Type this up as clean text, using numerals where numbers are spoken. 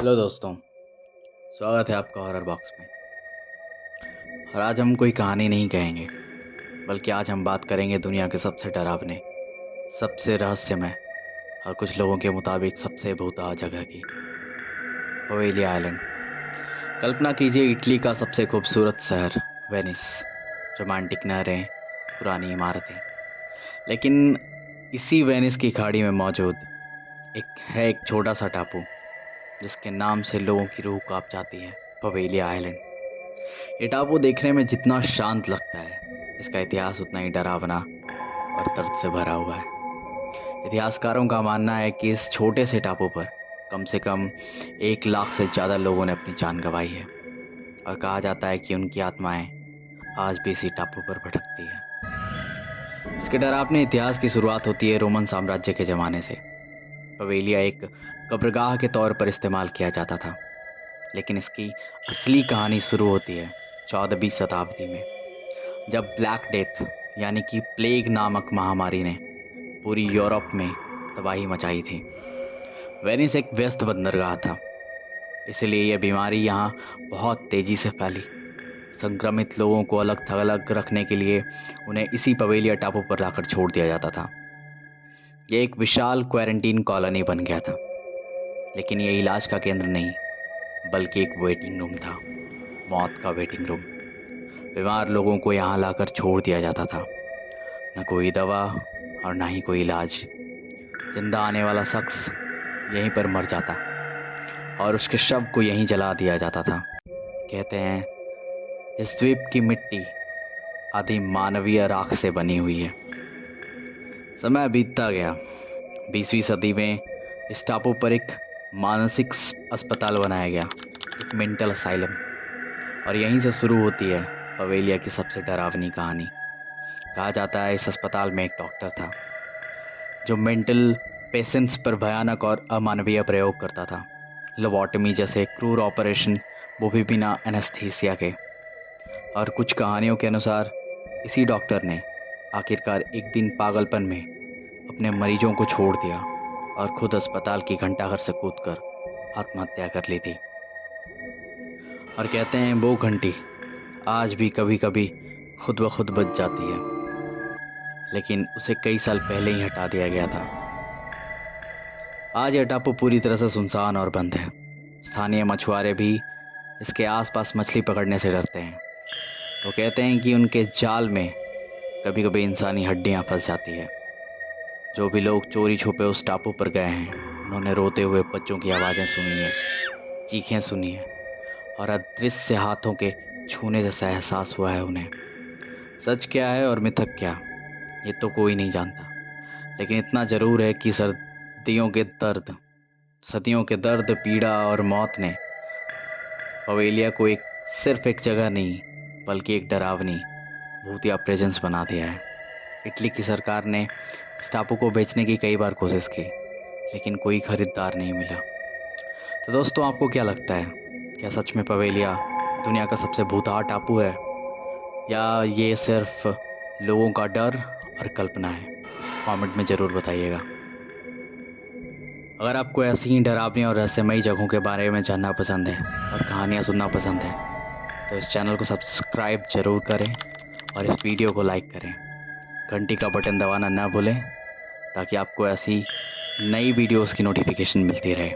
Hello दोस्तों, स्वागत है आपका हॉरर बॉक्स में। और आज हम कोई कहानी नहीं कहेंगे, बल्कि आज हम बात करेंगे दुनिया के सबसे डरावने, सबसे रहस्यमय और कुछ लोगों के मुताबिक सबसे भूतहा जगह की, पवेलिया आइलैंड। कल्पना कीजिए इटली का सबसे खूबसूरत शहर वेनिस, रोमांटिक नहरें, पुरानी इमारतें। लेकिन इसी वेनिस की खाड़ी में मौजूद एक छोटा सा टापू, जिसके नाम से लोगों की रूह कांप जाती है, पवेलिया आइलैंड। ये टापू देखने में जितना शांत लगता है, इसका इतिहास उतना ही डरावना और दर्द से भरा हुआ है। इतिहासकारों का मानना है कि इस छोटे से टापू पर कम से कम 1 लाख से ज़्यादा लोगों ने अपनी जान गंवाई है, और कहा जाता है कि उनकी आत्माएं आज भी इसी टापू पर भटकती है। इसके डरावने इतिहास की शुरुआत होती है रोमन साम्राज्य के ज़माने से। पवेलिया एक कब्रगाह के तौर पर इस्तेमाल किया जाता था, लेकिन इसकी असली कहानी शुरू होती है 14वीं शताब्दी में, जब ब्लैक डेथ यानी कि प्लेग नामक महामारी ने पूरी यूरोप में तबाही मचाई थी। वेनिस एक व्यस्त बंदरगाह था, इसलिए यह बीमारी यहाँ बहुत तेज़ी से फैली। संक्रमित लोगों को अलग थलग रखने के लिए उन्हें इसी पवेलिया टापू पर लाकर छोड़ दिया जाता था। यह एक विशाल क्वारंटीन कॉलोनी बन गया था, लेकिन यह इलाज का केंद्र नहीं, बल्कि एक वेटिंग रूम था, मौत का वेटिंग रूम। बीमार लोगों को यहाँ लाकर छोड़ दिया जाता था, न कोई दवा और ना ही कोई इलाज। जिंदा आने वाला शख्स यहीं पर मर जाता और उसके शव को यहीं जला दिया जाता था। कहते हैं इस द्वीप की मिट्टी आदि मानवीय राख से बनी हुई है। समय बीतता गया। 20वीं सदी में इस टापू पर एक मानसिक अस्पताल बनाया गया, एक मेंटल असाइलम, और यहीं से शुरू होती है पवेलिया की सबसे डरावनी कहानी। कहा जाता है इस अस्पताल में एक डॉक्टर था जो मेंटल पेशेंट्स पर भयानक और अमानवीय प्रयोग करता था। लोबोटमी जैसे क्रूर ऑपरेशन, वो भी बिना एनेस्थीसिया के। और कुछ कहानियों के अनुसार इसी डॉक्टर ने आखिरकार एक दिन पागलपन में अपने मरीजों को छोड़ दिया और खुद अस्पताल की घंटाघर से कूदकर आत्महत्या कर ली थी। और कहते हैं वो घंटी आज भी कभी कभी खुद ब खुद बज जाती है, लेकिन उसे कई साल पहले ही हटा दिया गया था। आज यह टापू पूरी तरह से सुनसान और बंद है। स्थानीय मछुआरे भी इसके आसपास मछली पकड़ने से डरते हैं। वो कहते हैं कि उनके जाल में कभी कभी इंसानी हड्डियां फंस जाती है। जो भी लोग चोरी छुपे उस टापू पर गए हैं, उन्होंने रोते हुए बच्चों की आवाज़ें सुनी है, चीखें सुनी है, और अदृश्य हाथों के छूने जैसा एहसास हुआ है उन्हें। सच क्या है और मिथक क्या, ये तो कोई नहीं जानता, लेकिन इतना ज़रूर है कि सदियों के दर्द, पीड़ा और मौत ने पवेलिया को सिर्फ एक जगह नहीं, बल्कि एक डरावनी भूतिया प्रेजेंस बना दिया है। इटली की सरकार ने इस टापू को बेचने की कई बार कोशिश की, लेकिन कोई खरीदार नहीं मिला। तो दोस्तों, आपको क्या लगता है, क्या सच में पवेलिया दुनिया का सबसे भूतहा टापू है, या ये सिर्फ लोगों का डर और कल्पना है? कमेंट में ज़रूर बताइएगा। अगर आपको ऐसी ही डरावनी और रहस्यमयी जगहों के बारे में जानना पसंद है और कहानियाँ सुनना पसंद है, तो इस चैनल को सब्सक्राइब ज़रूर करें और इस वीडियो को लाइक करें। घंटी का बटन दबाना ना भूलें, ताकि आपको ऐसी नई वीडियोस की नोटिफिकेशन मिलती रहे।